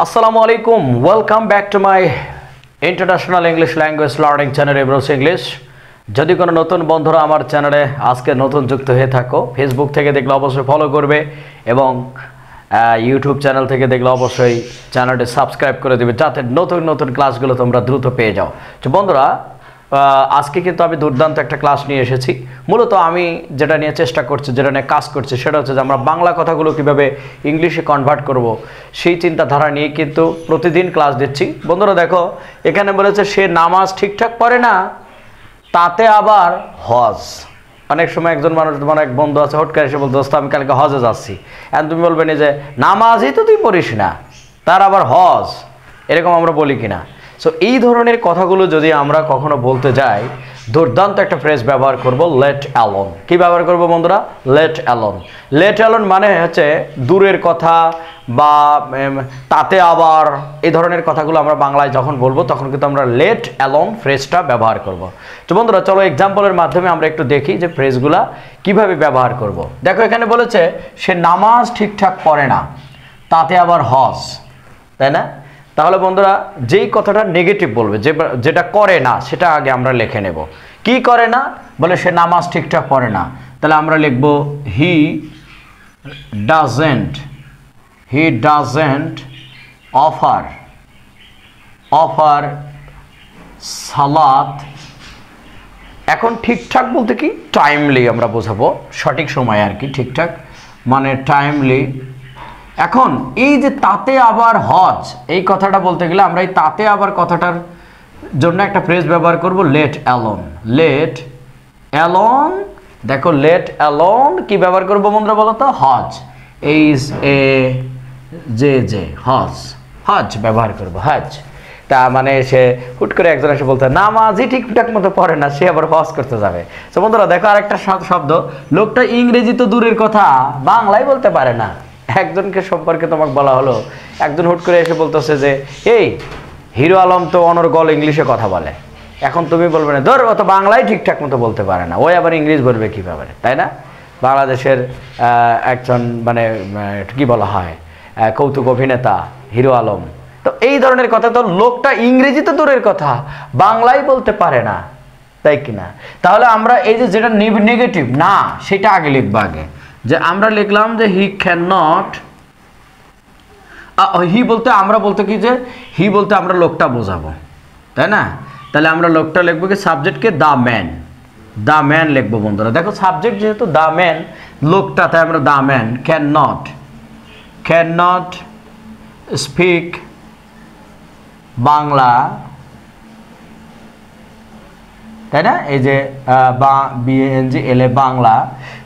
Assalamu alaikum. Welcome back to my International English Language Learning Channel Ebros English. যদি কোনো নতুন বন্ধুরা আমার চ্যানেলে আজকে নতুন যুক্ত হয়ে থাকো, ফেসবুক থেকে দেখলে অবশ্যই ফলো করবে এবং ইউটিউব চ্যানেল থেকে দেখলে অবশ্যই চ্যানেলটি সাবস্ক্রাইব করে দিবে যাতে নতুন নতুন ক্লাসগুলো তোমরা দ্রুত পেয়ে যাও। তো বন্ধুরা, আজকে কিন্তু আমি দুর্দান্ত একটা ক্লাস নিয়ে এসেছি। মূলত আমি যেটা নিয়ে চেষ্টা করছি, যেটা নিয়ে কাজ করছি, সেটা হচ্ছে যে আমরা বাংলা কথাগুলো কীভাবে ইংলিশে কনভার্ট করব, সেই চিন্তাধারা নিয়ে কিন্তু প্রতিদিন ক্লাস দিচ্ছি। বন্ধুরা দেখো, এখানে বলেছে সে নামাজ ঠিকঠাক পড়ে না, তাতে আবার হজ। অনেক সময় একজন মানুষ, তোমার এক বন্ধু আছে, হট করে এসে বলতে, দোস্ত আমি কালকে হজে যাচ্ছি, এখন তুমি বলবে না যে নামাজই তো তুই পড়িস না, তার আবার হজ, এরকম আমরা বলি কিনা? সো এই ধরনের কথাগুলো যদি আমরা কখনো বলতে যাই, দুর্দান্ত একটা ফ্রেজ ব্যবহার করব, লেট অ্যালোন। কি ব্যবহার করব বন্ধুরা? Let alone. লেট অ্যালোন মানে হচ্ছে দূরের কথা বা তাতে আবার, এই ধরনের কথাগুলো আমরা বাংলায় যখন বলবো তখন কিন্তু আমরা লেট অ্যালোন ফ্রেজটা ব্যবহার করব। তো বন্ধুরা চলো এক্সাম্পলের মাধ্যমে আমরা একটু দেখি যে ফ্রেজগুলা কিভাবে ব্যবহার করব। দেখো এখানে বলেছে সে নামাজ ঠিকঠাক পড়ে না, তাতে আবার হজ, তাই না? তাহলে বন্ধুরা যেই কথাটা নেগেটিভ বলবে, যেটা করে না, সেটা আগে আমরা লিখে নেব। কি করে না? বলে সে নামাজ ঠিকঠাক পড়ে না, তাহলে আমরা লিখব হি ডাজেন্ট অফার সালাত। এখন ঠিকঠাক বলতে কি? টাইমলি আমরা বোঝাবো, সঠিক সময় আর কি। ঠিকঠাক মানে টাইমলি। এখন এই যে তাতে আবার হজ, এই কথাটা বলতে গেলে আমরা এই তাতে আবার কথাটার জন্য একটা ফ্রেজ ব্যবহার করব, লেট অ্যালোন। লেট অ্যালোন, দেখো লেট অ্যালোন কি ব্যবহার করবো বন্ধুরা বলো তো? হজ, এইচ এ জে, হজ ব্যবহার করব, হজ। তা মানে সে হুট করে একজন এসে বলতে নামাজই ঠিকঠাক মতো পড়ে না, সে আবার হজ করতে যাবে। তো বন্ধুরা দেখো আরেকটা শব্দ, লোকটা ইংরেজি তো দূরের কথা, বাংলায় বলতে পারে না। একজনকে সম্পর্কে তোমাকে বলা হলো, একজন হুট করে এসে বলতেছে যে এই হিরো আলম তো অনর্গল ইংলিশে কথা বলে। এখন তুমি বলবে না, ধর ও তো বাংলায় ঠিকঠাক মতো বলতে পারে না, ওই আবার ইংলিশ বলবে কীভাবে, তাই না? বাংলাদেশের একজন মানে কি বলা হয়, কৌতুক অভিনেতা হিরো আলম। তো এই ধরনের কথা, তো লোকটা ইংরেজি তো দূরের কথা, বাংলায় বলতে পারে না, তাই কিনা? তাহলে আমরা এই যে যেটা নেগেটিভ না, সেটা আগে লিখবো। আগে যে আমরা লিখলাম যে হি ক্যান নট, হি বলতে আমরা বলতে কি যে হি বলতে আমরা লোকটা বোঝাবো, তাই না? তাহলে আমরা লোকটা লিখবো কি সাবজেক্টকে দ্য ম্যান লিখবো। বন্ধুরা দেখো সাবজেক্ট যেহেতু দ্য ম্যান, লোকটা, তাই আমরা the man can not speak Bangla, তাই না? এই যে BANGLA বাংলা।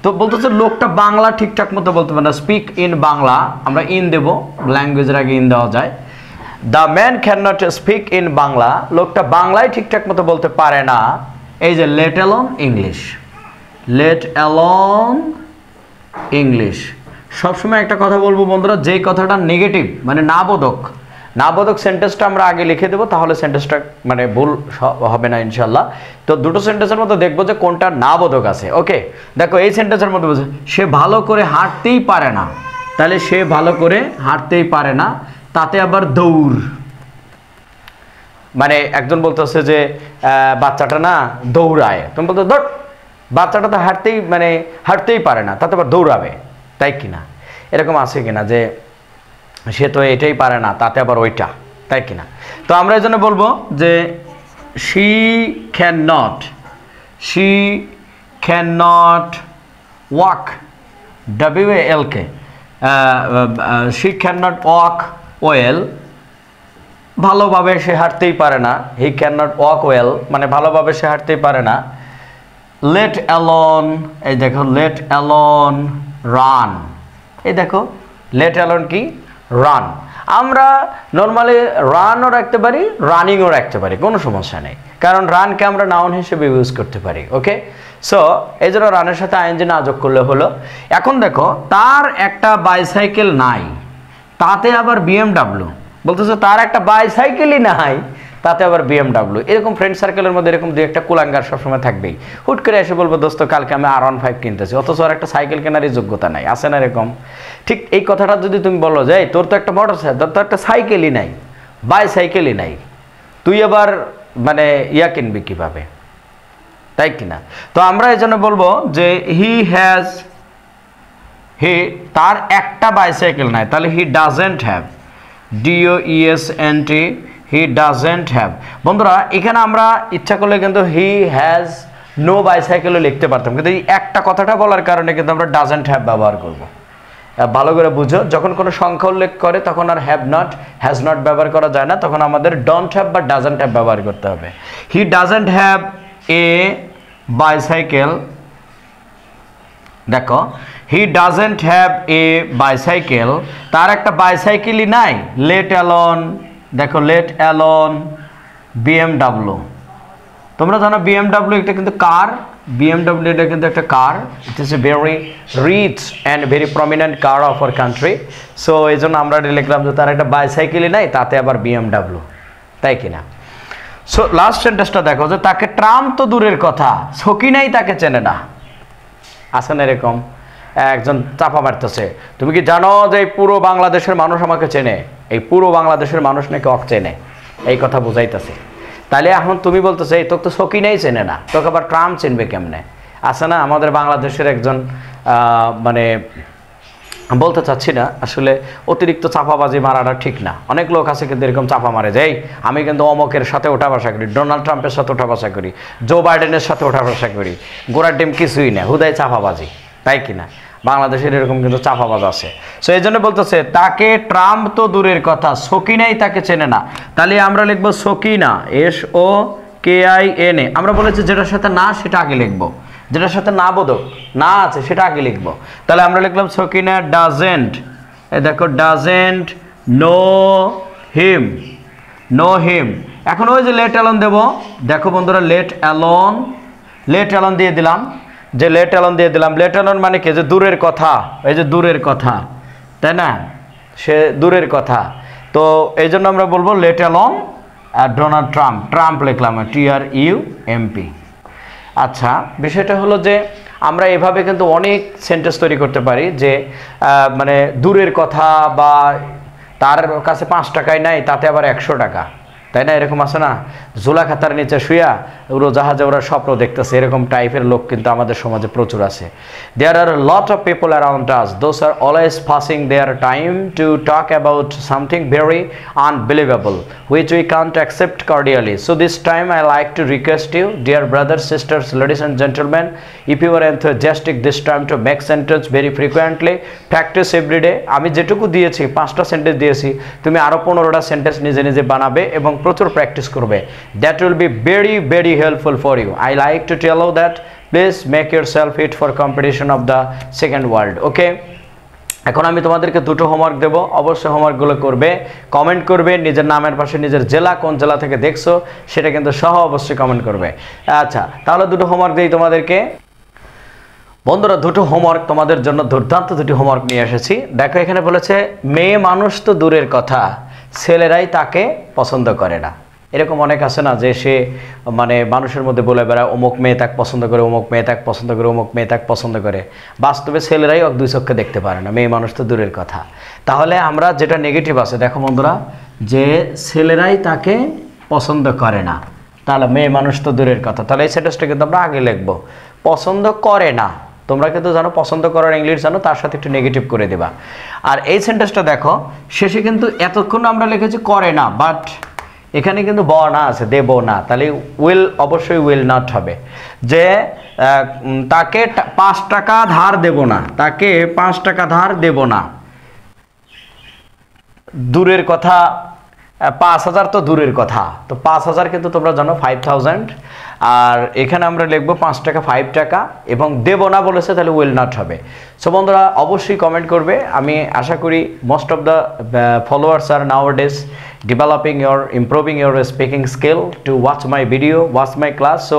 তো বলতেছে লোকটা বাংলা ঠিকঠাক মতো বলতে পারে না, স্পিক ইন বাংলা, আমরা ইন দেব, ল্যাঙ্গুয়েজের আগে ইন দেওয়া যায়। The man can not speak in Bangla, লোকটা বাংলায় ঠিকঠাক মতো বলতে পারে না। এই যে লেট অ্যালোন ইংলিশ। সবসময় একটা কথা বলবো বন্ধুরা, যেই কথাটা নেগেটিভ মানে নাবোধক সেন্টেন্সটা আমরা আগে লিখে দেবো, তাহলে সেন্টেন্সটা মানে ভুল হবে না ইনশাল্লাহ। তো দুটো সেন্টেন্সের মধ্যে দেখবো যে কোনটা নাবোধক আছে। ওকে, দেখো এই সেন্টেন্সের মধ্যে বলছে সে ভালো করে হাঁটতেই পারে না, তাহলে সে ভালো করে হাঁটতেই পারে না, তাতে আবার দৌড়। মানে একজন বলতেছে যে বাচ্চাটা না দৌড়ায়, তুমি বলতো ধর বাচ্চাটা তো হাঁটতেই পারে না, তাতে আবার দৌড়াবে, তাই কিনা? এরকম আছে কিনা যে সে তো এটাই পারে না, তাতে আবার ওইটা, তাই কিনা? তো আমরা এই জন্য বলবো যে she can not walk, WALK, she can not walk well, ভালোভাবে সে হাঁটতেই পারে না। He can not walk well মানে ভালোভাবে সে হাঁটতেই পারে না। লেট অ্যালোন, এই দেখো লেট অ্যালোন রান, এই দেখো লেট অ্যালোন কি? রান। আমরা নর্মালি রানও রাখতে পারি, রানিংও রাখতে পারি, কোনো সমস্যা নেই, কারণ রানকে আমরা নাউন হিসেবে ইউজ করতে পারি। ওকে, সো এই জন্য রানের সাথে আইএনজি না যোগ করলে হলো। এখন দেখো তার একটা বাইসাইকেল নাই, তাতে আবার BMW, বলতেছে তার একটা বাইসাইকেলই নাই, তাতে আবার BMW। এরকম ফ্রেন্ড সার্কেলের মধ্যে এরকম দুই একটা কুলাঙ্গার সবসময় থাকবেই। হুট করে এসে বলবো দোস্ত কালকে আমি R15 কিনতেছি, অথচ আর একটা সাইকেল কেনারই যোগ্যতা নাই, আছে না এরকম? ঠিক এই কথাটা যদি তুমি বলো যে তোর তো একটা মোটর সাইকেল, তোর তো একটা সাইকেলই নাই, বাইসাইকেলই নাই, তুই আবার মানে ইয়া কিনবি কিভাবে, তাই কিনা? তো আমরা এই জন্য বলবো যে তার একটা বাইসাইকেল নাই, তাহলে হি doesn't have, DOESNT, he doesn't have. বন্ধুরা এখানে আমরা ইচ্ছা করলে কিন্তু হি হ্যাজ নো বাইসাইকেলও লিখতে পারতাম, কিন্তু এই একটা কথাটা বলার কারণে কিন্তু আমরা ডাজেন্ট হ্যাভ ব্যবহার করব। ভালো করে বুঝো, যখন কোনো সংখ্যা উল্লেখ করে তখন আর হ্যাভ নট, হ্যাজ নট ব্যবহার করা যায় না, তখন আমাদের ডোন্ট হ্যাভ বা ডাজেন্ট হ্যাভ ব্যবহার করতে হবে। He doesn't have a bicycle, দেখো he doesn't have a bicycle, তার একটা বাইসাইকেলই নাই, লেট অ্যালোন, দেখো লেট অ্যালোন BMW। তোমরা জানো BMW এটা কিন্তু কার, BMW এটা কিন্তু একটা car, it is a very rich and very prominent car of our country. So এই জন্য আমরা লিখলাম যে তার একটা বাইসাইকেলই নাই, তাতে আবার BMW, তাই কিনা? সো লাস্ট সেন্টেন্সটা দেখো যে তাকে ট্রাম তো দূরের কথা, সকিনাই তাকে চেনে না, আছে না এরকম? একজন চাপা মারতেছে, তুমি কি জানো যে এই পুরো বাংলাদেশের মানুষ আমাকে চেনে, এই পুরো বাংলাদেশের মানুষ নাকি অক চেনে, এই কথা বুঝাইতেছে। তাহলে এখন তুমি বলতেছো এই তোকে তো সকিনাই চেনে না, তোকে আবার ট্রাম চিনবে কেমনে? আছে না আমাদের বাংলাদেশের একজন মানে বলতে চাচ্ছি না, আসলে অতিরিক্ত চাপাবাজি মারাটা ঠিক না। অনেক লোক আছে কিন্তু এরকম চাপা মারে যে আমি কিন্তু অমকের সাথে ওঠা বসা করি, ডোনাল্ড ট্রাম্পের সাথে ওঠা বসা করি, জো বাইডেনের সাথে ওঠা বসা করি, গোড়ার ডিম কিছুই না, হুদাই চাপাবাজি, তাই কিনা? বাংলাদেশের এরকম কিন্তু চাপাবাজ আছে। সো এই জন্য বলতেছে তাকে ট্রাম্প তো দূরের কথা, সকিনাই তাকে চেনে না। তাহলে আমরা লিখবো সকিনা, SOKINA। আমরা বলেছি যেটার সাথে না সেটা আগে লিখবো, যেটার সাথে না বোধক না আছে সেটা আগে লিখবো। তাহলে আমরা লিখলাম সকিনা ডাজেন্ট, দেখো ডাজেন্ট নো হিম। এখন ওই যে লেট অ্যালোন দেবো, দেখো বন্ধুরা লেট অ্যালোন দিয়ে দিলাম, যে লেট অ্যালোন দিয়ে দিলাম। লেট অ্যালোন মানে কি? যে দূরের কথা, এই যে দূরের কথা, তাই না? সে দূরের কথা, তো এই জন্য আমরা বলবো লেট অ্যালোন আর ডোনাল্ড ট্রাম্প লিখলাম TRUMP। আচ্ছা, বিষয়টা হলো যে আমরা এভাবে কিন্তু অনেক সেন্টেন্স তৈরি করতে পারি যে মানে দূরের কথা, বা তার কাছে 5 টাকাই নাই তাতে আবার 100 টাকা, তাই না? এরকম আছে না, জোলা খাতার নিচে শুয়া উড়োজাহাজে ওরা স্বপ্ন দেখতেছে, এরকম টাইপের লোক কিন্তু আমাদের সমাজে প্রচুর আছে। There are lot of people around us, those are always passing their time to talk about something very unbelievable which we can't accept cordially. So this time I like to request you, dear brothers, sisters, ladies and gentlemen, if you are enthusiastic this time to make sentence very frequently, practice every day. আমি যেটুকু দিয়েছি 5টা sentence দিয়েছি, তুমি আরো 15টা sentence নিজে নিজে বানাবে এবং প্রচুর প্র্যাকটিস করবে। That will be very very helpful for you. I like to tell you that please make yourself fit for competition of the second world. Okay? এখন আমি তোমাদেরকে দুটো হোমওয়ার্ক দেবো, অবশ্যই হোমওয়ার্কগুলো করবে, কমেন্ট করবে, নিজের নামের পাশে নিজের জেলা, কোন জেলা থেকে দেখছো সেটা কিন্তু সহ অবশ্যই কমেন্ট করবে। আচ্ছা, তাহলে দুটো হোমওয়ার্ক দিই তোমাদেরকে। বন্ধুরা দুটো হোমওয়ার্ক তোমাদের জন্য, দুর্দান্ত দুটি হোমওয়ার্ক নিয়ে এসেছি। দেখো এখানে বলেছে মেয়ে মানুষ তো দূরের কথা, ছেলেরাই তাকে পছন্দ করে না। এরকম অনেক আছে না যে সে মানে মানুষের মধ্যে বলে বেড়ায় অমুক মেয়ে তাকে পছন্দ করে, অমুক মেয়ে তাকে পছন্দ করে, অমুক মেয়ে তাকে পছন্দ করে, বাস্তবে ছেলেরাই দুই চোখে দেখতে পারে না, মেয়ে মানুষ তো দূরের কথা। তাহলে আমরা যেটা নেগেটিভ আছে দেখো বন্ধুরা, যে ছেলেরাই তাকে পছন্দ করে না, তাহলে মেয়ে মানুষ তো দূরের কথা, তাহলে এই সেন্টেন্সটা কিন্তু আমরা আগে লিখবো, পছন্দ করে না। তোমরা কিন্তু জানো পছন্দ করার ইংলিশ জানো, তার সাথে একটু নেগেটিভ করে দেবা। আর এই সেন্টেন্সটা দেখো শেষে কিন্তু এতক্ষণ আমরা লিখেছি করে না, বাট এখানে কিন্তু না আছে, দেব না, তাহলে উইল অবশ্যই উইল নট হবে। যে তাকে 5 টাকা ধার দেব না, তাকে 5 টাকা ধার দেব না, দূরের কথা, 5000 তো দূরের কথা, তো 5000 কিন্তু তোমরা জানো 5000, আর এখানে আমরা লিখবো 5 টাকা 5 টাকা, এবং দেব না বলেছে তাহলে উইল নট হবে। সো বন্ধুরা অবশ্যই কমেন্ট করবে। আমি আশা করি মোস্ট অফ দ্য ফলোয়ার্স আর nowadays developing your improving your speaking skill to watch my video, watch my class. So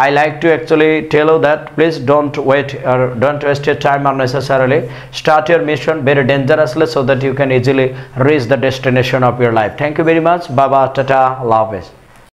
I like to actually tell you that please don't wait or don't waste your time unnecessarily. Start your mission very dangerously so that you can easily reach the destination of your life. Thank you very much. Bye bye, tata, Allah Hafiz.